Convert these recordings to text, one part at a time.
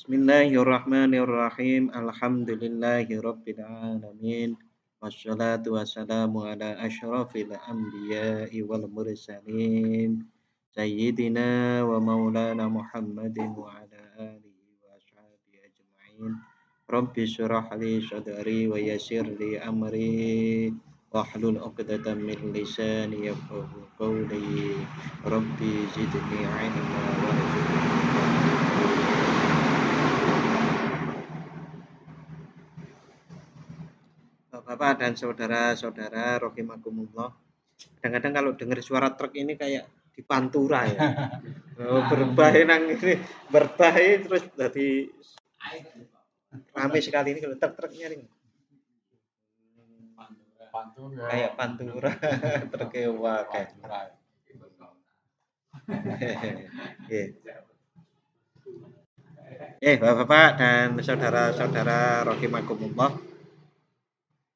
Bismillahirrahmanirrahim. Alhamdulillahi rabbil alamin. Wassalatu wassalamu ala asyrafil anbiya'i wal mursalin. Sayyidina wa maulana Muhammadin wa ala alihi wa ashabihi ajma'in. Rabbi syrah li sadri wa yassir li amri. Wahlul 'uqdatam min lisani yafqahu qawli. Rabbi zidni 'ilma warzuqni. Bapak dan saudara-saudara rahimakumullah. Kadang-kadang kalau dengar suara truk ini kayak di Pantura ya. Berbahaya nang ini, berbahaya terus jadi ramai sekali ini kalau truk-truknya ini. Kayak Pantura, truknya wakai. Bapak-bapak dan saudara-saudara rahimakumullah.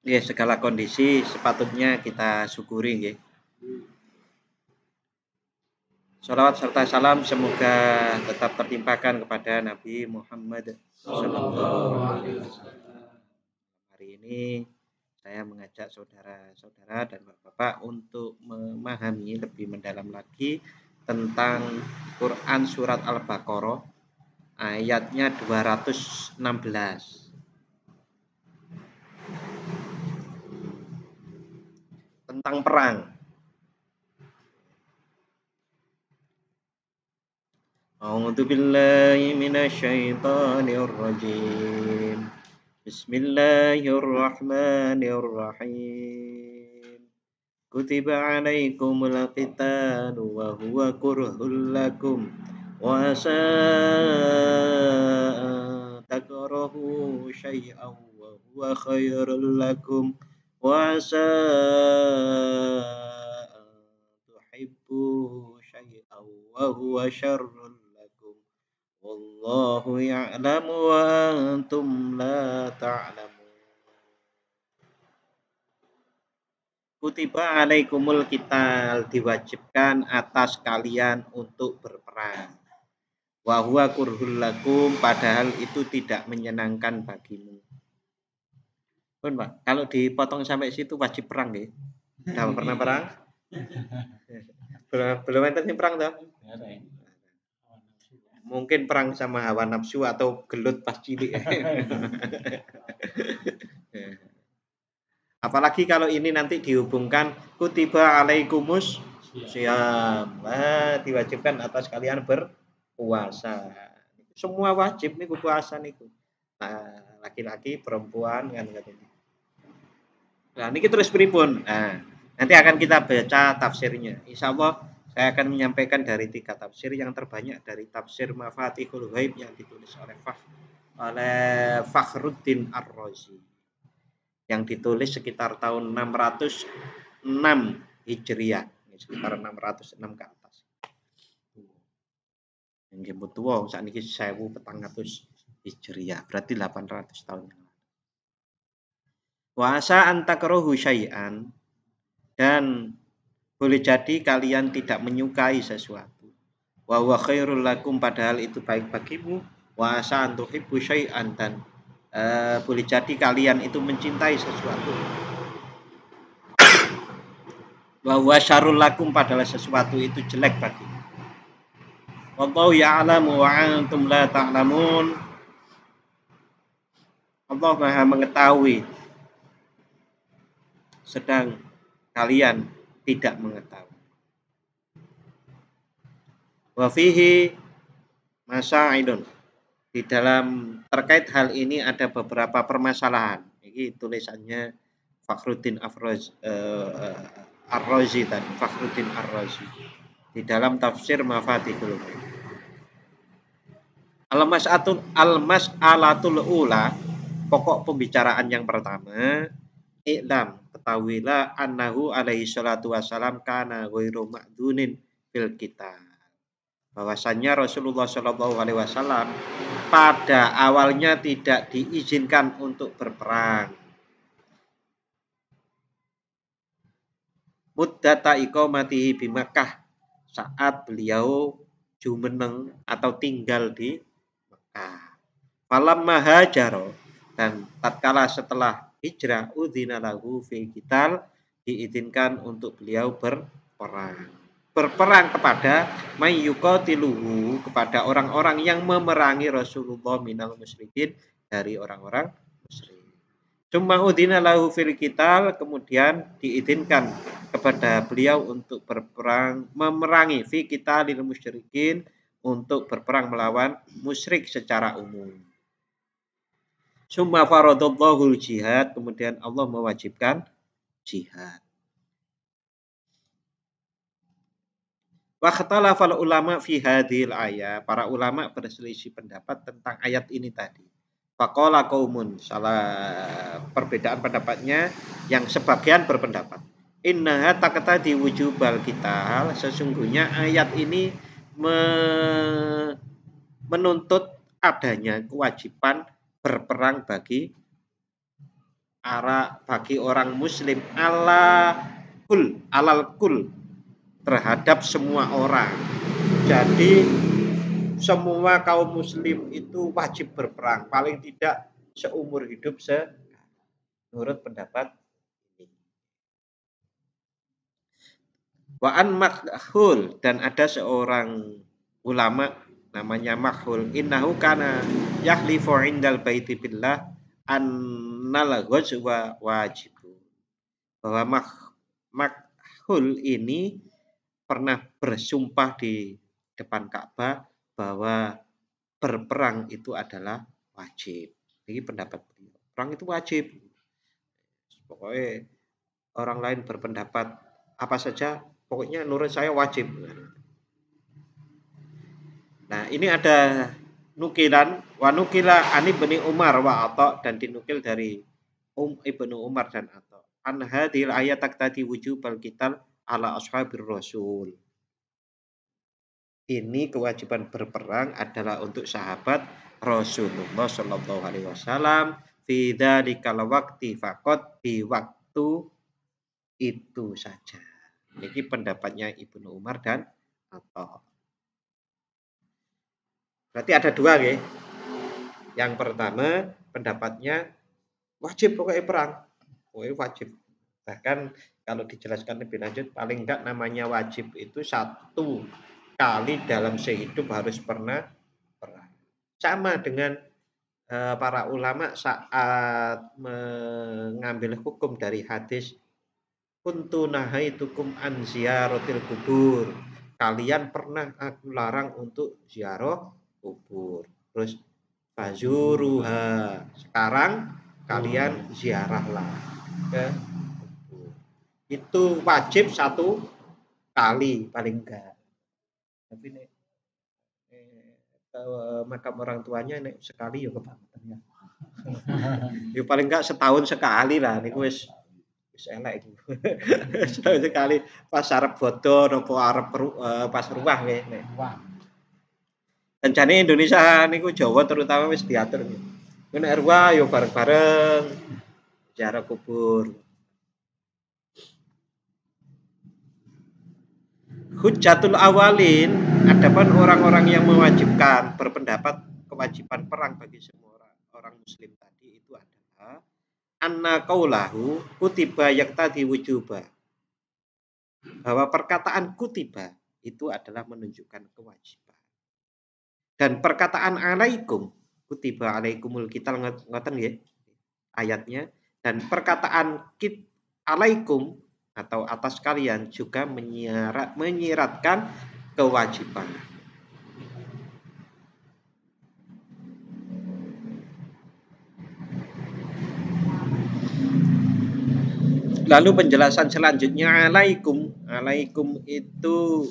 Ya, segala kondisi sepatutnya kita syukuri nggih. Salawat serta salam semoga tetap tertimpakan kepada Nabi Muhammad SAW. Hari ini saya mengajak saudara-saudara dan bapak-bapak untuk memahami lebih mendalam lagi tentang Quran surat Al-Baqarah ayatnya 216. Tentang perang. A'udzu billahi minasyaitonir rajim. Bismillahirrahmanirrahim. Kutiba 'alaikumul qitalu wa huwa kurhul lakum wa asa takrahu syai'an wa huwa khairul lakum wa asa tuhibbu syai'an wa huwa syarrul lakum wallahu ya'lamu wa antum la ta'lamun. Kutiba alaikumul qital, diwajibkan atas kalian untuk berperang. Wa huwa kurhul lakum, padahal itu tidak menyenangkan bagimu. Pun Pak, kalau dipotong sampai situ wajib perang deh. Sudah pernah perang? Belum enten perang toh? Mungkin perang sama hawa nafsu atau gelut pas cilik. Apalagi kalau ini nanti dihubungkan kutiba alaikumus syiyam, diwajibkan atas kalian berpuasa. Semua wajib niku puasa niku. Nah, laki-laki, perempuan kan katanya. Nah, niki terus pripun? Nah, nanti akan kita baca tafsirnya. Insyaallah saya akan menyampaikan dari 3 tafsir yang terbanyak dari tafsir Mafatihul Ghaib yang ditulis oleh Fakhruddin Ar-Razi. Yang ditulis sekitar tahun 606 Hijriah, sekitar 606 ke atas. Yang jemput tua saat ini 1400 Hijriah, berarti 800 tahun yang lalu. Wa asa an takrahu syai'an, dan boleh jadi kalian tidak menyukai sesuatu. Wa huwa khairul lakum, padahal itu baik bagimu. Wa asa an tuhibbu syai'an, dan boleh jadi kalian itu mencintai sesuatu. Wa huwa syarrul lakum, padahal sesuatu itu jelek bagimu. Wallahu ya'lamu wa antum la ta'lamun. Allah Maha mengetahui, sedang kalian tidak mengetahui. Wa fihi masailun, di dalam terkait hal ini ada beberapa permasalahan. Ini tulisannya Fakhruddin Ar-Razi tadi, Fakhruddin Ar-Razi di dalam tafsir Mafatihul Ghaib. Al-mas'alatul ula, pokok pembicaraan yang pertama, i'lam, ketahuilah annahu alaihi salatu wassalam kana ghairu ma'dunin fil kitab, bahwasannya Rasulullah Shallallahu alaihi wasallam pada awalnya tidak diizinkan untuk berperang. Muddata iqamatihi bi Makkah, saat beliau jumeneng atau tinggal di Mekah. falamma hajaro, dan tatkala setelah hijrah udzina lahu fil qital, diizinkan untuk beliau berperang kepada mayyuqatiluhu, kepada orang-orang yang memerangi Rasulullah minal musyrikin, dari orang-orang musyrik. Cuma udina lahu fil qital, kemudian diizinkan kepada beliau untuk berperang memerangi fi qitalil musyrikin, untuk berperang melawan musyrik secara umum. Summa faradallahu jihad, kemudian Allah mewajibkan jihad. Wa khatalafal ulama fi hadhil ayat, para ulama berselisih pendapat tentang ayat ini tadi. Faqala qaumun, salah perbedaan pendapatnya, yang sebagian berpendapat innaha taqtadi wujubal qital, sesungguhnya ayat ini menuntut adanya kewajiban berperang bagi orang muslim alal kul, terhadap semua orang. Jadi semua kaum muslim itu wajib berperang, paling tidak seumur hidup menurut pendapat ini. Wa'an Makhul, dan ada seorang ulama namanya Makhul, innahu kana yahlifu indal baiti billah annal ghazwa wajib, bahwa Makhul ini pernah bersumpah di depan Ka'bah bahwa berperang itu adalah wajib. Ini pendapat beliau. Perang itu wajib. Pokoknya orang lain berpendapat apa saja, pokoknya menurut saya wajib. Nah, ini ada nukilan wa nukila ani Ibnu Umar wa Atha, dan dinukil dari Ibnu Umar dan Atha. An hadhil ayat taqtadi wujubal qital ala ashabir rasul. Ini kewajiban berperang adalah untuk sahabat Rasulullah Shallallahu Alaihi Wasallam. Fida di kalau waktu fakot, di waktu itu saja. Ini pendapatnya Ibnu Umar dan Atha. Berarti ada dua ya. Yang pertama pendapatnya wajib pokoknya perang, pokoknya wajib. Bahkan kalau dijelaskan lebih lanjut, paling enggak namanya wajib itu 1 kali dalam sehidup harus pernah perang. Sama dengan para ulama saat mengambil hukum dari hadis kuntu nahaitukum an ziyaratil kubur, kalian pernah aku larang untuk ziarah kubur. Terus fazuruha, sekarang kalian ziarahlah ke kubur. Itu wajib 1 kali paling enggak. Tapi nek makam orang tuanya nek sekali ya kebangetan ya. Ya paling enggak setahun sekali lah niku wis elek iku. Setahun sekali pas arep bodo napa arep pas ruah nggih nek. Rencane Indonesia niku Jawa terutama wis diatur nggih. Nek ruah yo bareng-bareng ziarah kubur. Hujjatul awalin, adapun orang-orang yang mewajibkan berpendapat kewajiban perang bagi semua orang muslim tadi itu adalah anna qaulahu kutiba yaqtadi wujuba, bahwa perkataan kutiba itu adalah menunjukkan kewajiban. Dan perkataan alaikum, kutiba alaikumul qital, ngoten nggih ayatnya, dan perkataan alaikum atau atas kalian juga menyiratkan kewajiban. Lalu penjelasan selanjutnya, alaikum itu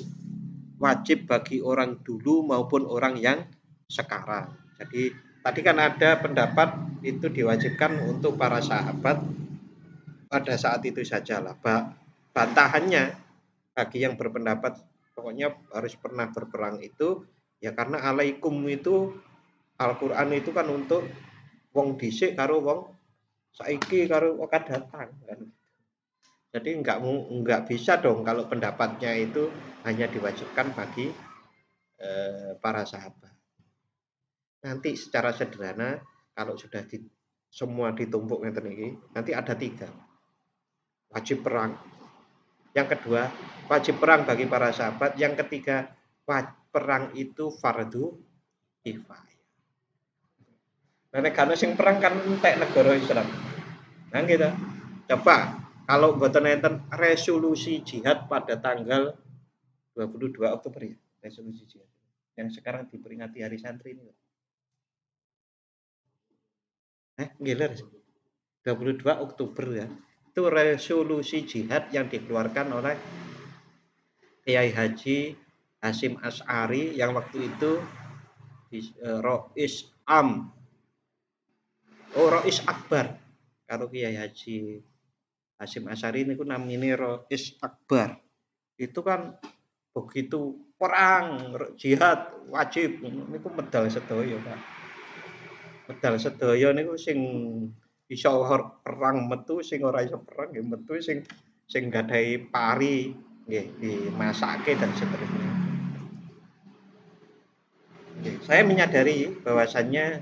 wajib bagi orang dulu maupun orang yang sekarang. Jadi tadi kan ada pendapat itu diwajibkan untuk para sahabat pada saat itu sajalah. Bantahannya bagi yang berpendapat pokoknya harus pernah berperang itu ya karena alaikum itu Al-Qur'an itu kan untuk wong dhisik karo wong saiki karo akan datang kan. Jadi enggak bisa dong kalau pendapatnya itu hanya diwajibkan bagi para sahabat. Nanti secara sederhana kalau sudah semua ditumpuk ngeten iki, nanti ada 3. Wajib perang. Yang kedua, wajib perang bagi para sahabat. Yang ketiga, perang itu fardu kifayah. Nah, kalau sing perang kan entek negara Islam. Nah, gitu. Coba kalau mboten enten resolusi jihad pada tanggal 22 Oktober ya, resolusi jihad. Yang sekarang diperingati Hari Santri ini. Ngiler. 22 Oktober ya. Itu resolusi jihad yang dikeluarkan oleh Kiai Haji Hasyim Asy'ari yang waktu itu Rois Rois Akbar. Karo Kiai Haji Hasyim Asy'ari niku namine Rois Akbar. Itu kan begitu perang jihad wajib niku medal sedaya, Pak. Medal sedaya niku sing iso perang metu, sing ora iso perang nggih metu, sing gadahi pari nggih dimasake dan seterusnya. Saya menyadari bahwasannya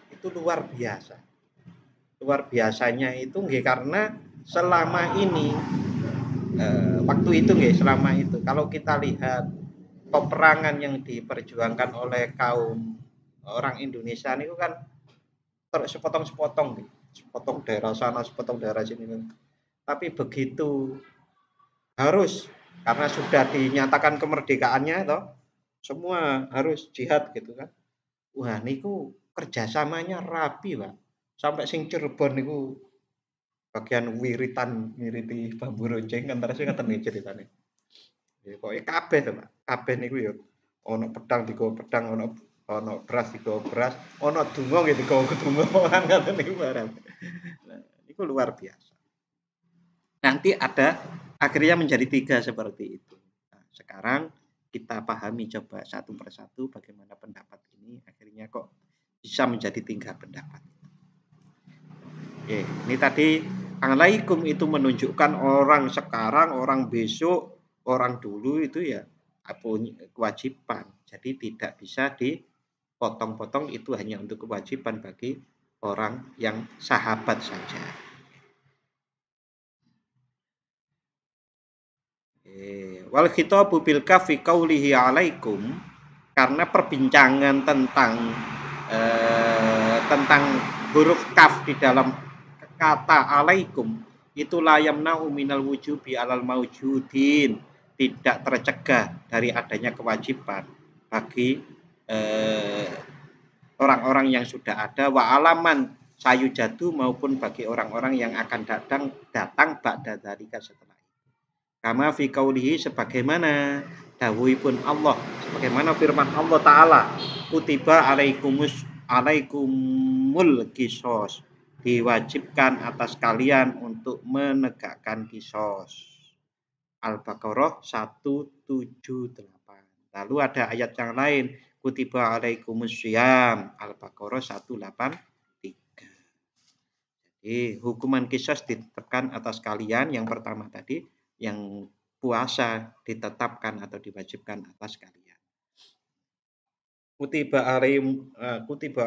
itu luar biasa. Luar biasanya itu nggih karena selama ini waktu itu nggih selama itu kalau kita lihat peperangan yang diperjuangkan oleh kaum orang Indonesia ini kan sepotong-sepotong nih, sepotong daerah sana, sepotong daerah sini. Tapi begitu harus karena sudah dinyatakan kemerdekaannya toh, semua harus jihad gitu kan. Wah, niku kerjasamanya rapi, Pak. Sampai sing Cirebon niku bagian wiritan ngiriti bambu runcing antara sing ngoten nggih ceritane. Ya pokoke kabeh to, Pak. Kabeh niku ya ana pedang digawa pedang, ana beras digawa beras, ana donga nggih digawa donga ngoten niku barang. Nah, niku luar biasa. Nanti ada akhirnya menjadi 3 seperti itu. Nah, sekarang kita pahami coba satu persatu bagaimana pendapat ini akhirnya kok bisa menjadi 3 pendapat. Oke, ini tadi alaikum itu menunjukkan orang sekarang, orang besok, orang dulu itu ya punya kewajiban. Jadi tidak bisa dipotong-potong, itu hanya untuk kewajiban bagi orang yang sahabat saja. Wal khitabu bil kafi qaulihi alaikum, karena perbincangan tentang huruf kaf di dalam kata alaikum itu layamna minal wujubi alal maujudin, tidak tercegah dari adanya kewajiban bagi orang-orang yang sudah ada, wa alaman sayujadu maupun bagi orang-orang yang akan datang ba'da dzalika setelah itu. Kama fi qaulihi, sebagaimana dawuhipun Allah, sebagaimana firman Allah taala, kutiba alaikumul qisas, diwajibkan atas kalian untuk menegakkan kisos. Al-Baqarah 178. Lalu ada ayat yang lain, kutiba alaikumus syiyam, Al-Baqarah 183. Jadi hukuman kisos ditetapkan atas kalian. Yang pertama tadi, yang puasa ditetapkan atau diwajibkan atas kalian. Kutiba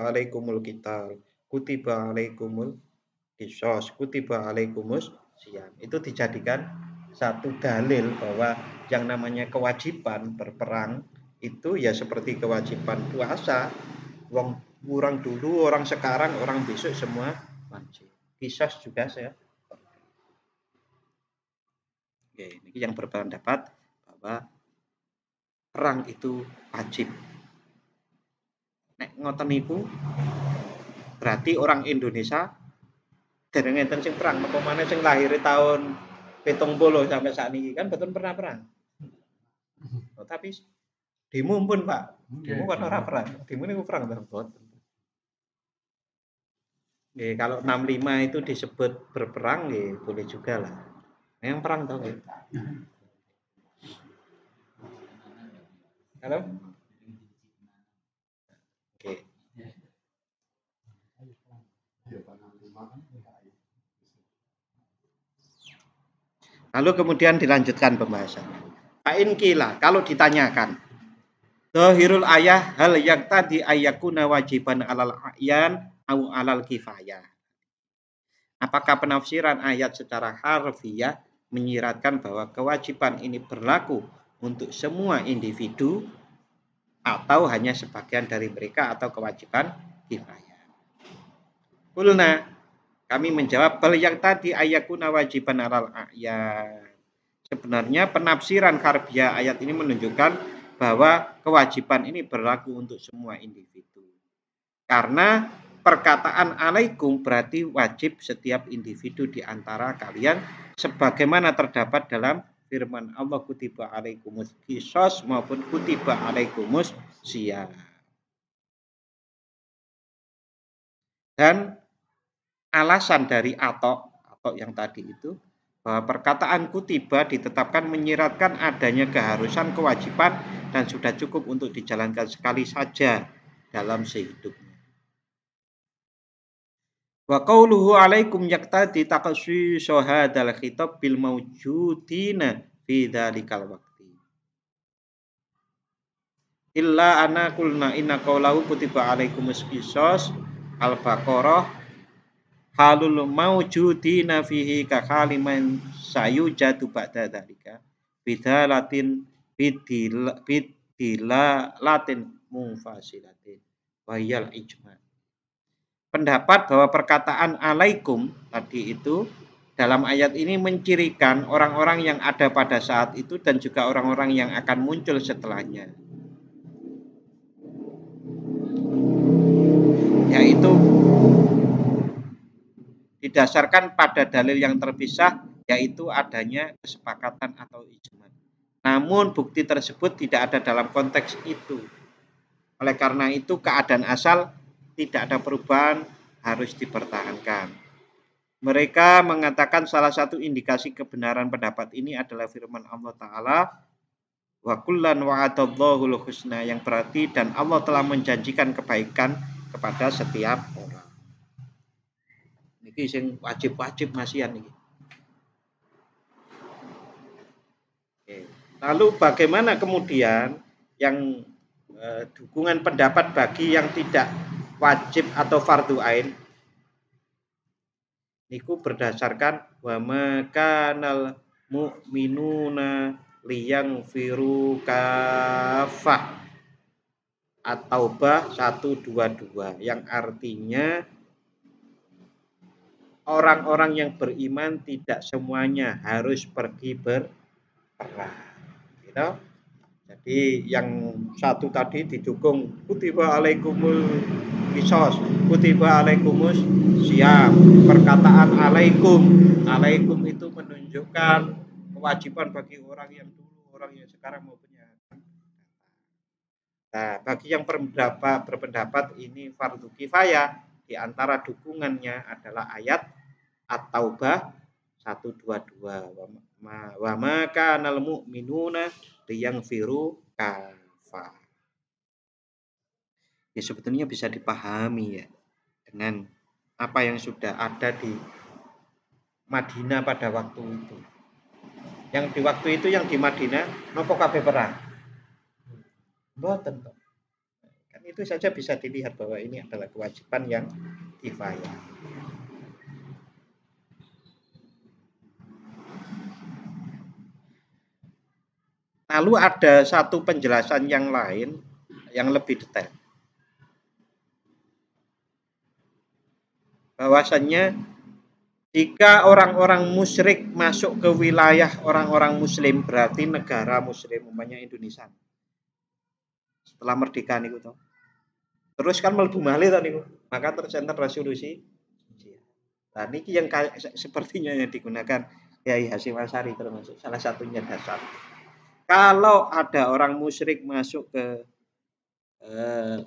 alaikumul qital, kutiba alaikumul qisas, kutiba alaikumus syiyam. Itu dijadikan satu dalil bahwa yang namanya kewajiban berperang itu ya seperti kewajiban puasa. Orang dulu, orang sekarang, orang besok semua wajib. Qisas juga saya. Oke, ini yang berpendapat bahwa perang itu wajib. Nek ngoten niku berarti orang Indonesia dereng enten sing perang, apa maneh sing lahir tahun 70 sampai saat ini kan betul pernah perang. Oh, tapi demo pun Pak, demo kan ora perang, demo niku perang boten. Nggih, kalau 65 itu disebut berperang nggih boleh juga lah. Yang perang tau nggih. Halo? Oke. Lalu kemudian dilanjutkan pembahasannya. Fa'in kila, kalau ditanyakan, Zahirul ayah hal yang tadi ayakuna wajiban alal a'yan au alal kifayah. Apakah penafsiran ayat secara harfiah menyiratkan bahwa kewajiban ini berlaku untuk semua individu atau hanya sebagian dari mereka atau kewajiban kifayah? Kulna, kami menjawab bal yang tadi ayakuna wajiban alal a'yan. Sebenarnya penafsiran harfiah ayat ini menunjukkan bahwa kewajiban ini berlaku untuk semua individu. Karena perkataan alaikum berarti wajib setiap individu di antara kalian sebagaimana terdapat dalam firman Allah kutiba alaikumus qisas maupun kutiba alaikumus syiyam. Dan alasan dari atok yang tadi itu bahwa perkataan kutiba ditetapkan menyiratkan adanya keharusan kewajiban dan sudah cukup untuk dijalankan sekali saja dalam sehidupnya. Wa qauluhu alaikum yaqtadi taqshisu hadzal khitab bil mawjudina fi dzalikal waqti. Illa ana qulna inna qaulahu kutiba alaikumus qisas al-Baqarah halul mawjudina fihi ka khaliman sayujadu ba'da dzalika bidalatin bidila latin munfasilatin wayal ijma. Pendapat bahwa perkataan alaikum tadi itu dalam ayat ini mencirikan orang-orang yang ada pada saat itu dan juga orang-orang yang akan muncul setelahnya, yaitu didasarkan pada dalil yang terpisah, yaitu adanya kesepakatan atau ijma. Namun bukti tersebut tidak ada dalam konteks itu. Oleh karena itu keadaan asal tidak ada perubahan, harus dipertahankan. Mereka mengatakan salah satu indikasi kebenaran pendapat ini adalah firman Allah Ta'ala wa kullan wa'adallahul husna, yang berarti dan Allah telah menjanjikan kebaikan kepada setiap orang. Niki sing wajib-wajib masihan niki. Lalu bagaimana kemudian yang dukungan pendapat bagi yang tidak wajib atau fardu ain? Niku berdasarkan wa makanal mu'minuna liyang firu kafah At-Taubah 122 yang artinya orang-orang yang beriman tidak semuanya harus pergi berperang, gitu. Jadi yang satu tadi didukung kutiba alaikumul qisas, kutiba alaikumus syiyam. Perkataan alaikum itu menunjukkan kewajiban bagi orang yang dulu, orang yang sekarang maupun yang akan. Nah, bagi yang berpendapat ini fardu kifayah, di antara dukungannya adalah ayat At-Taubah 122 wa ma kanal mu'minuna liyangfiru kafah. Ya sebetulnya bisa dipahami ya dengan apa yang sudah ada di Madinah pada waktu itu. Yang di waktu itu yang di Madinah nopo kabeh perang. Mboten kok. Kan itu saja bisa dilihat bahwa ini adalah kewajiban yang kifayah. Lalu ada satu penjelasan yang lain yang lebih detail. Bahwasannya jika orang-orang musyrik masuk ke wilayah orang-orang muslim, berarti negara muslim, umpamanya Indonesia. Setelah merdeka niku toh. Terus kan mlebu malih to niku. Maka tercenter resolusi. Nah, niki yang sepertinya yang digunakan Kiai Hasyim Asy'ari termasuk salah satunya dasar. Kalau ada orang musyrik masuk ke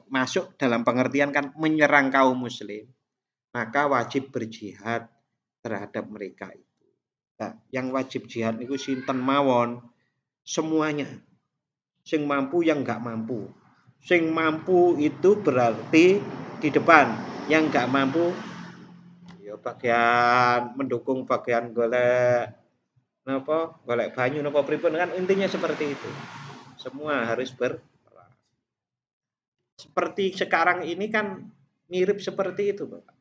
masuk dalam pengertian kan menyerang kaum muslim, maka wajib berjihad terhadap mereka itu. Nah, yang wajib jihad itu sinten mawon, semuanya. Sing mampu yang enggak mampu. Sing mampu itu berarti di depan, yang enggak mampu ya bagian mendukung, bagian golek napa golek banyu napa pripun, kan intinya seperti itu. Semua harus berperang. seperti sekarang ini kan mirip seperti itu, Bapak.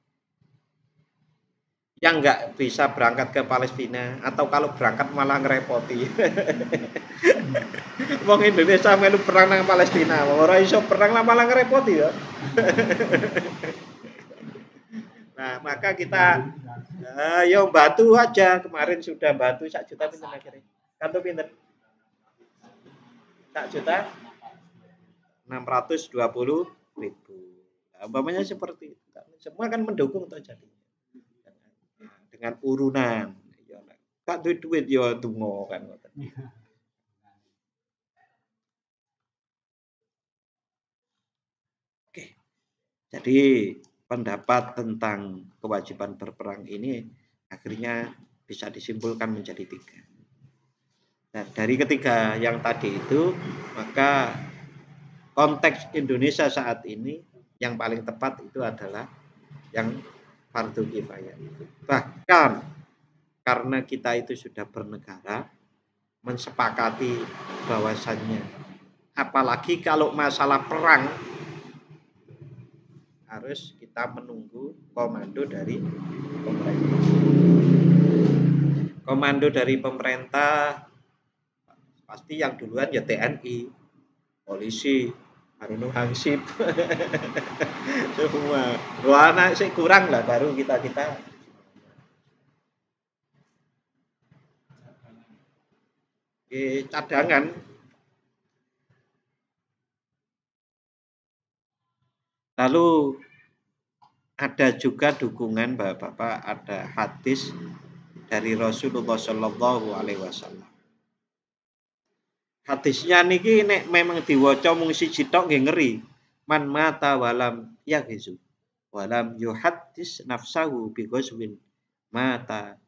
Yang nggak bisa berangkat ke Palestina atau kalau berangkat malah ngerepoti. Wong Indonesia melu perang nang Palestina, ora iso perang lah malah ngerepoti ya. Nah, maka kita yo bantu aja. Kemarin sudah bantu 1 juta pinten akhirnya. Kantor pinten? 1.620.000. Nah, umpamanya seperti itu. Semua kan mendukung toh jadinya. Dengan urunan. Ya, gak duit ya donga kan. Oke. Jadi pendapat tentang kewajiban berperang ini akhirnya bisa disimpulkan menjadi 3. Nah, dari ketiga yang tadi itu, maka konteks Indonesia saat ini yang paling tepat itu adalah yang fardu kifayah. Bahkan karena kita itu sudah bernegara, mensepakati bahwasannya apalagi kalau masalah perang harus kita menunggu komando dari pemerintah. Komando dari pemerintah pasti yang duluan ya TNI, polisi, Harun Hansip, semua. Dua anak sih kurang lah, baru kita cadangan. Lalu ada juga dukungan Bapak-bapak, ada hadis dari Rasulullah Shallallahu Alaihi Wasallam. Hadisnya niki nek memang diwaca mung siji tok nggih ngeri. Man mata walam yaghzu walam yuhaddis nafsahu bi ghazwin mata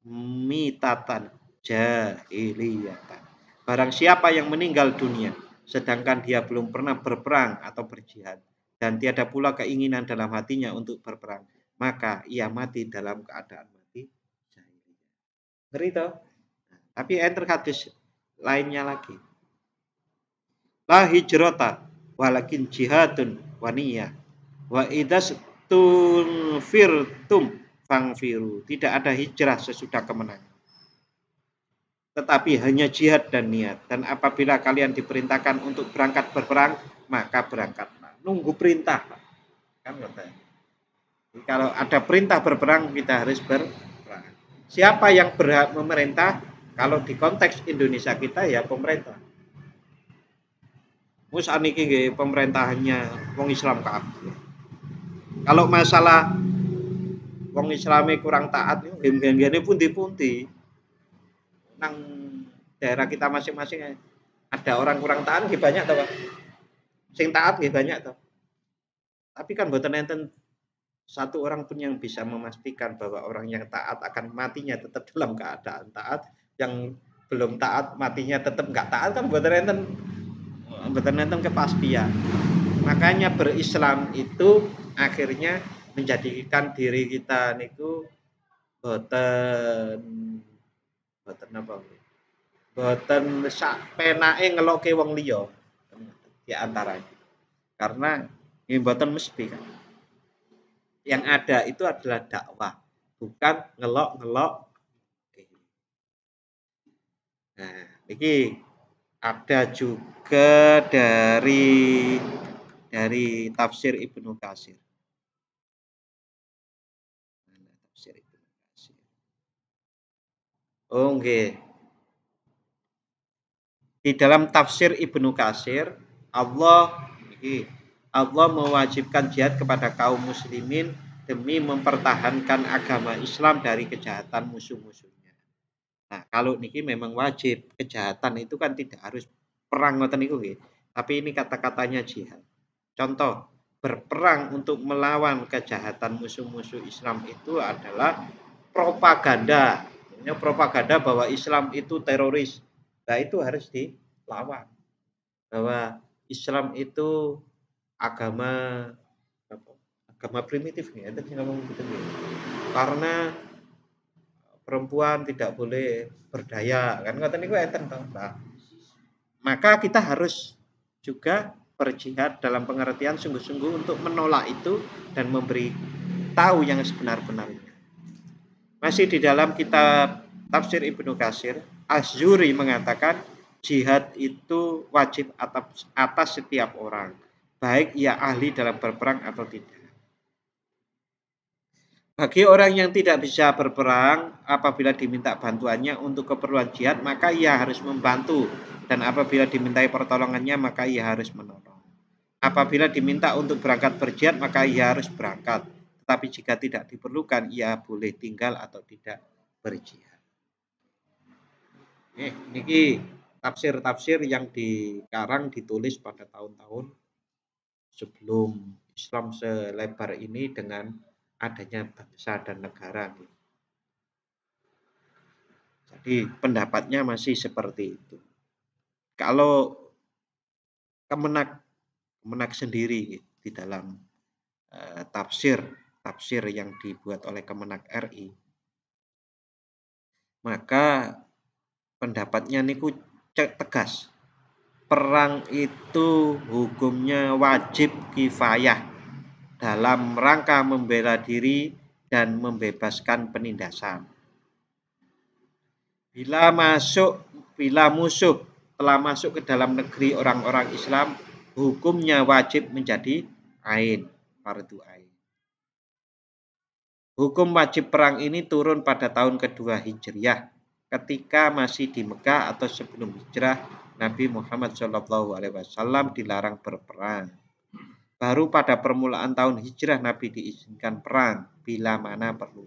mitatan jahiliyatan. Barang siapa yang meninggal dunia sedangkan dia belum pernah berperang atau berjihad dan tiada pula keinginan dalam hatinya untuk berperang, maka ia mati dalam keadaan mati jahiliyah. Ngeri toh? Tapi enter hadis lainnya lagi. La hijrata walakin jihadun waniyah. Wa idas tunfirtum fangfiru. Tidak ada hijrah sesudah kemenangan. Tetapi hanya jihad dan niat. Dan apabila kalian diperintahkan untuk berangkat berperang, maka berangkatlah. Nunggu perintah. Kan katanya. Kalau ada perintah berperang, kita harus berperang. Siapa yang berhak memerintah? Kalau di konteks Indonesia kita ya pemerintah. Mus aniki nggih pemerintahannya wong Islam kabeh. Kalau masalah wong Islami kurang taat nggih pundi-pundi. Nang daerah kita masing-masing ada orang kurang taat nggih banyak toh, Pak. Sing taat nggih banyak toh. Tapi kan mboten enten satu orang pun yang bisa memastikan bahwa orang yang taat akan matinya tetap dalam keadaan taat, yang belum taat matinya tetap enggak taat kan mboten enten kepastian. Makanya berislam itu akhirnya menjadikan diri kita niku boten apa? Boten sak penake ngeloke wong liya di antaranya. Karena ini boten mesti kan. Yang ada itu adalah dakwah, bukan ngelok-ngelok. Nah, ini ada juga dari tafsir Ibnu Katsir. Tafsir Ibnu Katsir. Oh, nggih. Di dalam tafsir Ibnu Katsir, Allah mewajibkan jihad kepada kaum muslimin demi mempertahankan agama Islam dari kejahatan musuh-musuhnya. Nah, kalau niki memang wajib, kejahatan itu kan tidak harus perang ngoten niku nggih. Tapi ini kata-katanya jihad. Contoh, berperang untuk melawan kejahatan musuh-musuh Islam itu adalah propaganda. Propaganda bahwa Islam itu teroris. Nah, itu harus dilawan. Bahwa Islam itu agama primitif nih, itu ngomong gitu nih. Karena perempuan tidak boleh berdaya, kan ngoten niku enten toh. Nah, maka kita harus juga berjihad dalam pengertian sungguh-sungguh untuk menolak itu dan memberi tahu yang sebenar-benarnya. Masih di dalam kitab tafsir Ibnu Katsir, Az-Zuri mengatakan jihad itu wajib atas setiap orang, baik ia ahli dalam berperang atau tidak. Bagi orang yang tidak bisa berperang, apabila diminta bantuannya untuk keperluan jihad, maka ia harus membantu. Dan apabila dimintai pertolongannya, maka ia harus menolong. Apabila diminta untuk berangkat berjihad, maka ia harus berangkat. Tetapi jika tidak diperlukan, ia boleh tinggal atau tidak berjihad. Ini tafsir-tafsir yang dikarang ditulis pada tahun-tahun sebelum Islam selebar ini dengan adanya bangsa dan negara. Jadi pendapatnya masih seperti itu. Kalau Kemenak sendiri di dalam tafsir yang dibuat oleh Kemenak RI, maka pendapatnya niku tegas. Perang itu hukumnya wajib kifayah dalam rangka membela diri dan membebaskan penindasan. Bila musuh telah masuk ke dalam negeri orang-orang Islam, hukumnya wajib menjadi ain, fardu ain. Hukum wajib perang ini turun pada tahun kedua Hijriah, ketika masih di Mekah atau sebelum hijrah, Nabi Muhammad SAW dilarang berperang. Baru pada permulaan tahun hijrah Nabi diizinkan perang bila mana perlu.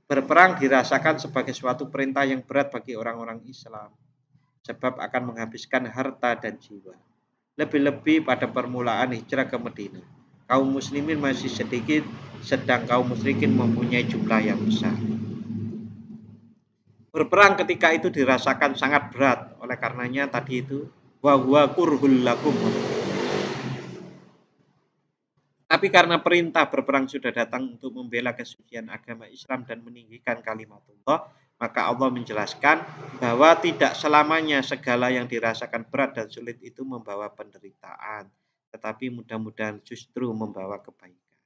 Berperang dirasakan sebagai suatu perintah yang berat bagi orang-orang Islam, sebab akan menghabiskan harta dan jiwa. Lebih-lebih pada permulaan hijrah ke Madinah, kaum muslimin masih sedikit, sedang kaum musyrikin mempunyai jumlah yang besar. Berperang ketika itu dirasakan sangat berat, oleh karenanya tadi itu wa huwa kurhul lakum. Tapi karena perintah berperang sudah datang untuk membela kesucian agama Islam dan meninggikan kalimatullah, maka Allah menjelaskan bahwa tidak selamanya segala yang dirasakan berat dan sulit itu membawa penderitaan, tetapi mudah-mudahan justru membawa kebaikan.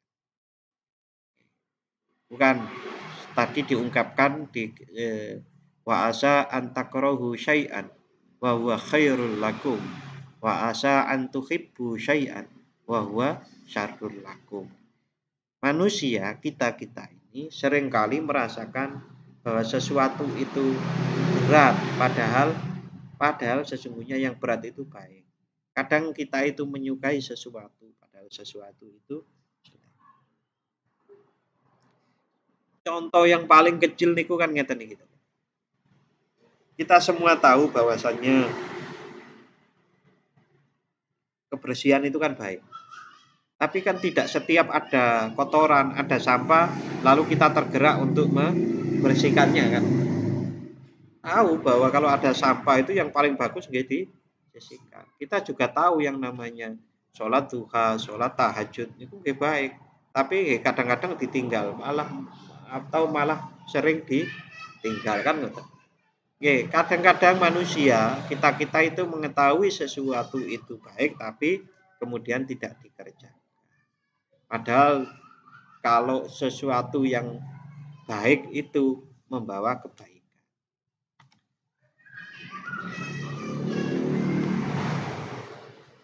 Bukan tadi diungkapkan di wa asa an takrahu syai'an wa huwa khairul lakum wa asa an tuhibbu syai'an wa huwa syarrul lakum. Manusia kita ini seringkali merasakan bahwa sesuatu itu berat, padahal sesungguhnya yang berat itu baik. Kadang kita itu menyukai sesuatu, padahal sesuatu itu contoh yang paling kecil niku kan ngeten iki. Kita semua tahu bahwasannya kebersihan itu kan baik. Tapi kan tidak setiap ada kotoran, ada sampah, lalu kita tergerak untuk membersihkannya kan. Tahu bahwa kalau ada sampah itu yang paling bagus nggih disisihkan. Kita juga tahu yang namanya sholat duha, sholat tahajud itu nggih baik. Tapi kadang-kadang ditinggal malah sering ditinggal kan ngoten. Nggih, kadang-kadang manusia kita itu mengetahui sesuatu itu baik tapi kemudian tidak dikerjakan. Padahal kalau sesuatu yang baik itu membawa kebaikan.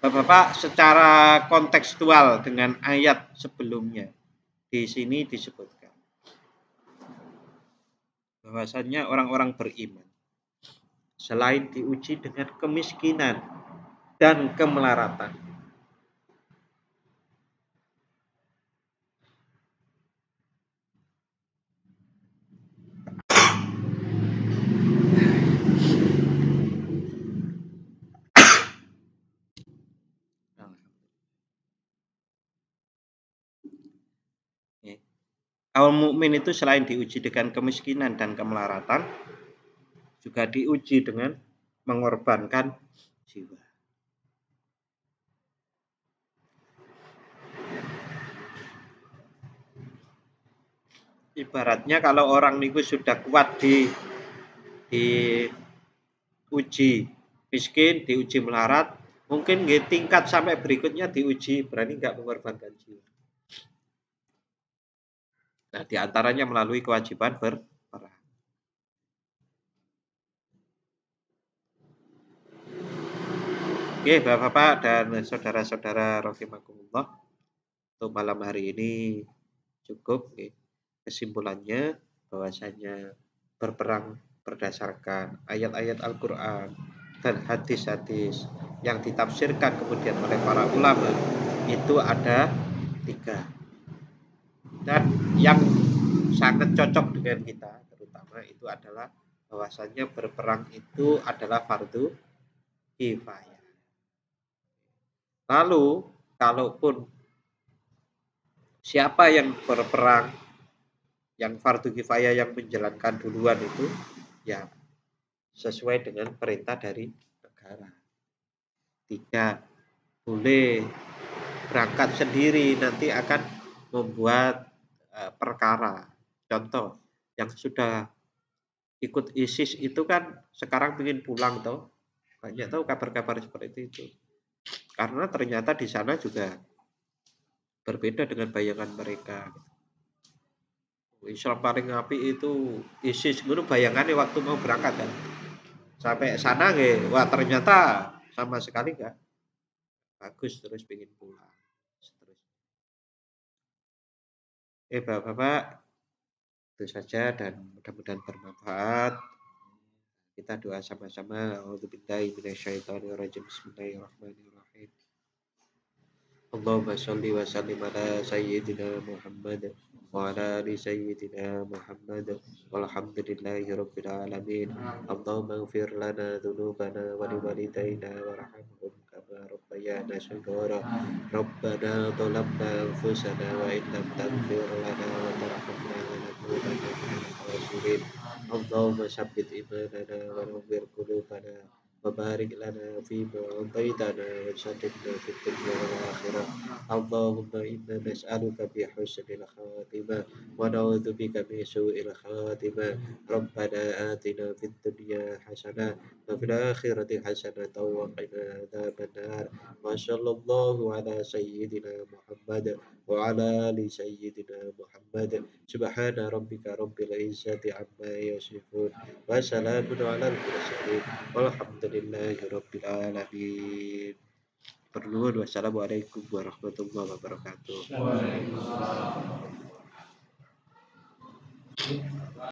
Bapak-bapak, secara kontekstual dengan ayat sebelumnya di sini disebutkan bahwasannya orang-orang beriman selain diuji dengan kemiskinan dan kemelaratan, kaum mukmin itu selain diuji dengan kemiskinan dan kemelaratan, juga diuji dengan mengorbankan jiwa. Ibaratnya kalau orang niku sudah kuat di uji miskin, diuji melarat, Mungkin nggih tingkat sampai berikutnya diuji berani nggak mengorbankan jiwa. Nah, di antaranya melalui kewajiban berperang. Oke, Bapak-bapak dan saudara-saudara rahimakumullah, untuk malam hari ini cukup. Kesimpulannya bahwasanya berperang berdasarkan ayat-ayat Al-Quran dan hadis-hadis yang ditafsirkan kemudian oleh para ulama itu ada 3. Dan yang sangat cocok dengan kita terutama itu adalah bahwasanya berperang itu adalah fardu kifayah. Lalu kalaupun siapa yang berperang yang fardu kifayah yang menjalankan duluan itu ya sesuai dengan perintah dari negara. Tidak boleh berangkat sendiri, nanti akan membuat perkara. Contoh, yang sudah ikut ISIS itu kan sekarang ingin pulang toh. Banyak tahu kabar-kabar seperti itu. Karena ternyata di sana juga berbeda dengan bayangan mereka. Islam paling api itu ISIS itu bayangannya waktu mau berangkat kan. Sampai sana nggih, wah ternyata sama sekali enggak bagus, terus pengen pulang. Terus. Bapak-bapak, itu saja dan mudah-mudahan bermanfaat. Kita doa sama-sama. A'udzubillahi minasyaitonirrajim. Bismillahirrahmanirrahim. Allahumma shalli wa sallim ala sayyidina Muhammad wa ala ali sayyidina Muhammad walhamdulillahi rabbil alamin. Allahumma ighfir lana dhunubana wa liwalidayna warhamhum kama rabbayana shaghara. Rabbana dhalamna anfusana wa in lam taghfir lana wa tarhamna lanakunanna minal khasirin. Allahumma sabbit imanana wa nawwir qulubana وبارك لنا فيما أعطيتنا وسددنا في الدنيا والآخرة. اللهم إنا نسألك بحسن الخاتمة ونعوذ بك من سوء الخاتمة. ربنا آتنا في الدنيا حسنة وفي الآخرة حسنة وقنا عذاب النار. وصلى الله على سيدنا محمد وعلى آل سيدنا محمد. سبحان ربك رب العزة عما يصفون وسلام على المرسلين walhamdulillahi rabbil alamin. Pernuhun. Wassalamualaikum warahmatullahi wabarakatuh.